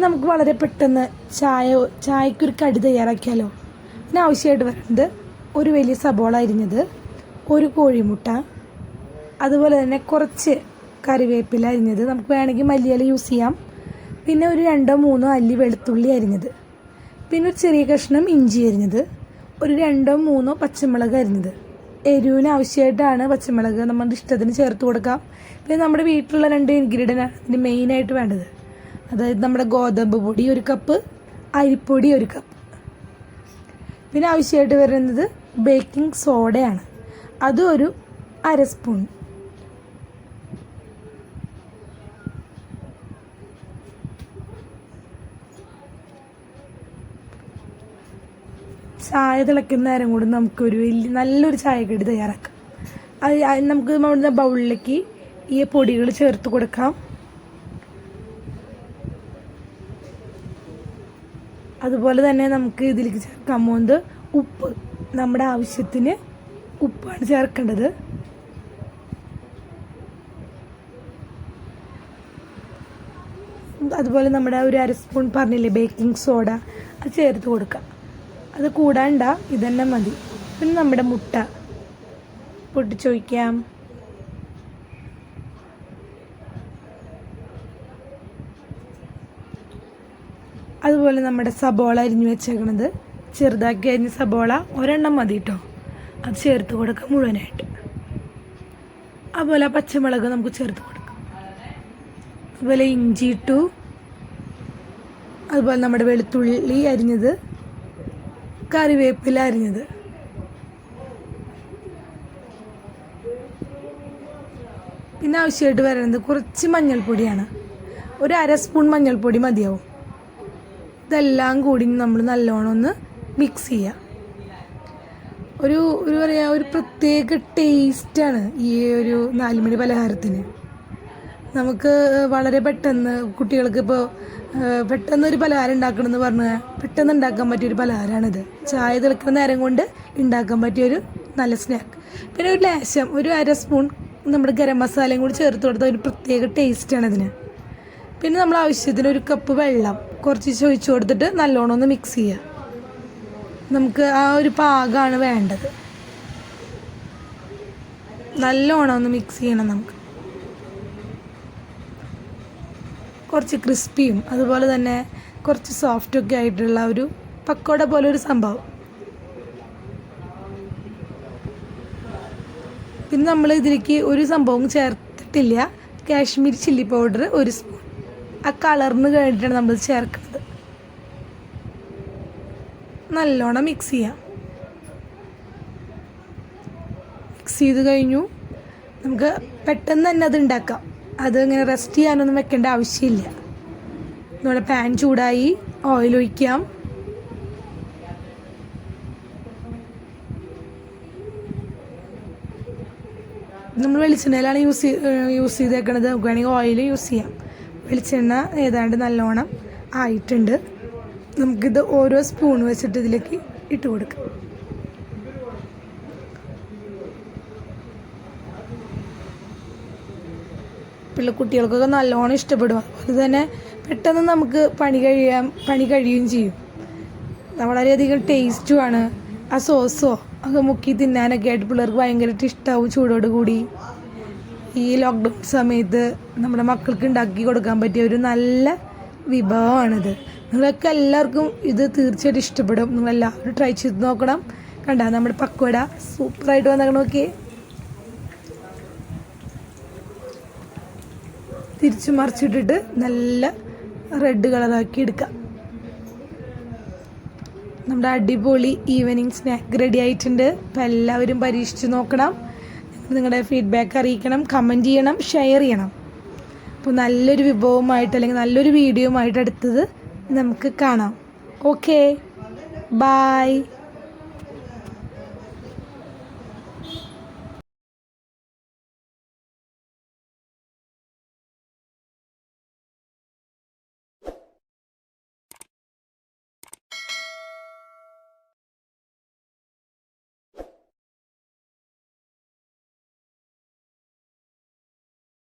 നമുക്ക് വളരെ പെട്ടെന്ന് ചായക്കൊരു കടി തയ്യാറാക്കിയാലോ. ഇതിനാവശ്യമായിട്ട് വരുന്നത് ഒരു വലിയ സബോള അരിഞ്ഞത്, ഒരു കോഴിമുട്ട, അതുപോലെ തന്നെ കുറച്ച് കറിവേപ്പില അരിഞ്ഞത്, നമുക്ക് വേണമെങ്കിൽ മല്ലിയില യൂസ് ചെയ്യാം, പിന്നെ ഒരു 2-3 അല്ലി വെളുത്തുള്ളി അരിഞ്ഞത്, പിന്നെ ഒരു ചെറിയ കഷ്ണം ഇഞ്ചി അരിഞ്ഞത്, ഒരു 2-3 പച്ചമുളക് അരിഞ്ഞത്. എരിവിന് ആവശ്യമായിട്ടാണ് പച്ചമുളക് നമ്മുടെ ഇഷ്ടത്തിന് ചേർത്ത് കൊടുക്കാം. പിന്നെ നമ്മുടെ വീട്ടിലുള്ള 2 ഇൻഗ്രീഡിയൻ്റ് ആണ് ഇതിന് മെയിനായിട്ട് വേണ്ടത്. അതായത് നമ്മുടെ ഗോതമ്പ് പൊടി 1 കപ്പ്, അരിപ്പൊടി 1 കപ്പ്. പിന്നെ ആവശ്യമായിട്ട് വരുന്നത് ബേക്കിംഗ് സോഡയാണ്, അത് ഒരു 1/2 സ്പൂൺ. ചായ തിളയ്ക്കുന്ന നേരം കൂടി നമുക്കൊരു നല്ലൊരു ചായക്കടി തയ്യാറാക്കാം. അത് നമുക്ക് നമ്മുടെ ബൗളിലേക്ക് ഈ പൊടികൾ ചേർത്ത് കൊടുക്കാം. അതുപോലെ തന്നെ നമുക്ക് ഇതിലേക്ക് ചേർക്കാൻ പോകുന്നത് ഉപ്പ്. നമ്മുടെ ആവശ്യത്തിന് ഉപ്പാണ് ചേർക്കേണ്ടത്. അതുപോലെ നമ്മുടെ ഒരു 1/2 സ്പൂൺ പറഞ്ഞില്ലേ ബേക്കിംഗ് സോഡ, അത് ചേർത്ത് കൊടുക്കാം. അത് കൂടാണ്ട ഇതന്നെ മതി. പിന്നെ നമ്മുടെ മുട്ട പൊട്ടിച്ചൊഴിക്കാം. അതുപോലെ നമ്മുടെ സബോള അരിഞ്ഞു വെച്ചേക്കണത്, ചെറുതാക്കി അരിഞ്ഞ സബോള 1 എണ്ണം മതി കേട്ടോ, അത് ചേർത്ത് കൊടുക്കാം മുഴുവനായിട്ട്. അതുപോലെ പച്ചമുളക് നമുക്ക് ചേർത്ത് കൊടുക്കാം. അതുപോലെ ഇഞ്ചി ഇട്ടു. അതുപോലെ നമ്മുടെ വെളുത്തുള്ളി അരിഞ്ഞത്, കറിവേപ്പില അരിഞ്ഞത്. പിന്നെ ആവശ്യമായിട്ട് വരുന്നത് കുറച്ച് മഞ്ഞൾപ്പൊടിയാണ്, ഒരു 1/2 സ്പൂൺ മഞ്ഞൾപ്പൊടി മതിയാവും. ഇതെല്ലാം കൂടി നമ്മൾ നല്ലോണം ഒന്ന് മിക്സ് ചെയ്യുക. ഒരു പ്രത്യേക ടേസ്റ്റാണ് ഈ ഒരു 4 മണി പലഹാരത്തിന്. നമുക്ക് വളരെ പെട്ടെന്ന് കുട്ടികൾക്ക് ഇപ്പോൾ പെട്ടെന്നൊരു പലഹാരം ഉണ്ടാക്കണമെന്ന് പറഞ്ഞാൽ പെട്ടെന്ന് ഉണ്ടാക്കാൻ പറ്റിയൊരു പലഹാരമാണിത്. ചായ തിളക്കുന്ന നേരം കൊണ്ട് ഉണ്ടാക്കാൻ പറ്റിയൊരു നല്ല സ്നാക്ക്. പിന്നെ ഒരു ലേശം ഒരു 1/2 സ്പൂൺ നമ്മുടെ ഗരം മസാലയും കൂടി ചേർത്ത് കൊടുത്താൽ ഒരു പ്രത്യേക ടേസ്റ്റാണ് ഇതിന്. പിന്നെ നമ്മൾ ആവശ്യത്തിന് 1 കപ്പ് വെള്ളം കുറച്ച് ഒഴിച്ച് കൊടുത്തിട്ട് നല്ലോണം ഒന്ന് മിക്സ് ചെയ്യുക. നമുക്ക് ആ ഒരു പാകമാണ് വേണ്ടത്. നല്ലോണം ഒന്ന് മിക്സ് ചെയ്യണം. നമുക്ക് കുറച്ച് ക്രിസ്പിയും അതുപോലെ തന്നെ കുറച്ച് സോഫ്റ്റൊക്കെ ആയിട്ടുള്ള ഒരു പക്കോട പോലെ ഒരു സംഭവം. പിന്നെ നമ്മൾ ഇതിലേക്ക് ഒരു സംഭവം ചേർത്തിട്ടില്ല, കാശ്മീരി ചില്ലി പൗഡർ 1 സ്പൂൺ. ആ കളറിന് വേണ്ടിയിട്ടാണ് നമ്മൾ ചേർക്കുന്നത്. നല്ലോണം മിക്സ് ചെയ്യാം. മിക്സ് ചെയ്ത് കഴിഞ്ഞു. നമുക്ക് പെട്ടെന്ന് തന്നെ അത് ഉണ്ടാക്കാം. അത് ഇങ്ങനെ റെസ്റ്റ് ചെയ്യാനൊന്നും വെക്കേണ്ട ആവശ്യമില്ല. നമ്മുടെ പാൻ ചൂടായി, ഓയിൽ ഒഴിക്കാം. നമ്മൾ വെളിച്ചെണ്ണയിലാണ് യൂസ് ചെയ്തേക്കണത്. നമുക്ക് വേണമെങ്കിൽ ഓയിൽ യൂസ് ചെയ്യാം. വെളിച്ചെണ്ണ ഏതാണ്ട് നല്ലോണം ആയിട്ടുണ്ട്. നമുക്കിത് ഓരോ സ്പൂൺ വെച്ചിട്ട് ഇതിലേക്ക് ഇട്ട് കൊടുക്കാം. കുട്ടികൾക്കൊക്കെ നല്ലോണം ഇഷ്ടപ്പെടും. അതുപോലെ തന്നെ പെട്ടെന്ന് നമുക്ക് പണി കഴിയുകയും ചെയ്യും. വളരെയധികം ടേസ്റ്റുമാണ്. ആ സോസോ ഒക്കെ മുക്കി തിന്നാനൊക്കെ ആയിട്ട് പിള്ളേർക്ക് ഭയങ്കരമായിട്ട് ഇഷ്ടമാവും. ചൂടോട് കൂടി ഈ ലോക്ക്ഡൗൺ സമയത്ത് നമ്മുടെ മക്കൾക്ക് ഉണ്ടാക്കി കൊടുക്കാൻ പറ്റിയ ഒരു നല്ല വിഭവമാണിത്. നിങ്ങൾക്ക് എല്ലാവർക്കും ഇത് തീർച്ചയായിട്ടും ഇഷ്ടപ്പെടും. നിങ്ങളെല്ലാവരും ട്രൈ ചെയ്ത് നോക്കണം. കണ്ടാ നമ്മുടെ പക്കോട സൂപ്പറായിട്ട് വന്നേക്കണം. നോക്കിയേ, തിരിച്ചു മറിച്ചിട്ടിട്ട് നല്ല റെഡ് കളറാക്കി എടുക്കാം. നമ്മുടെ അടിപൊളി ഈവനിങ് സ്നാക്ക് റെഡി ആയിട്ടുണ്ട്. അപ്പോൾ എല്ലാവരും പരീക്ഷിച്ച് നോക്കണം. നിങ്ങളുടെ ഫീഡ്ബാക്ക് അറിയിക്കണം, കമൻറ്റ് ചെയ്യണം, ഷെയർ ചെയ്യണം. അപ്പോൾ നല്ലൊരു വിഭവമായിട്ട് അല്ലെങ്കിൽ നല്ലൊരു വീഡിയോ ആയിട്ട് അടുത്തത് നമുക്ക് കാണാം. Okay, by.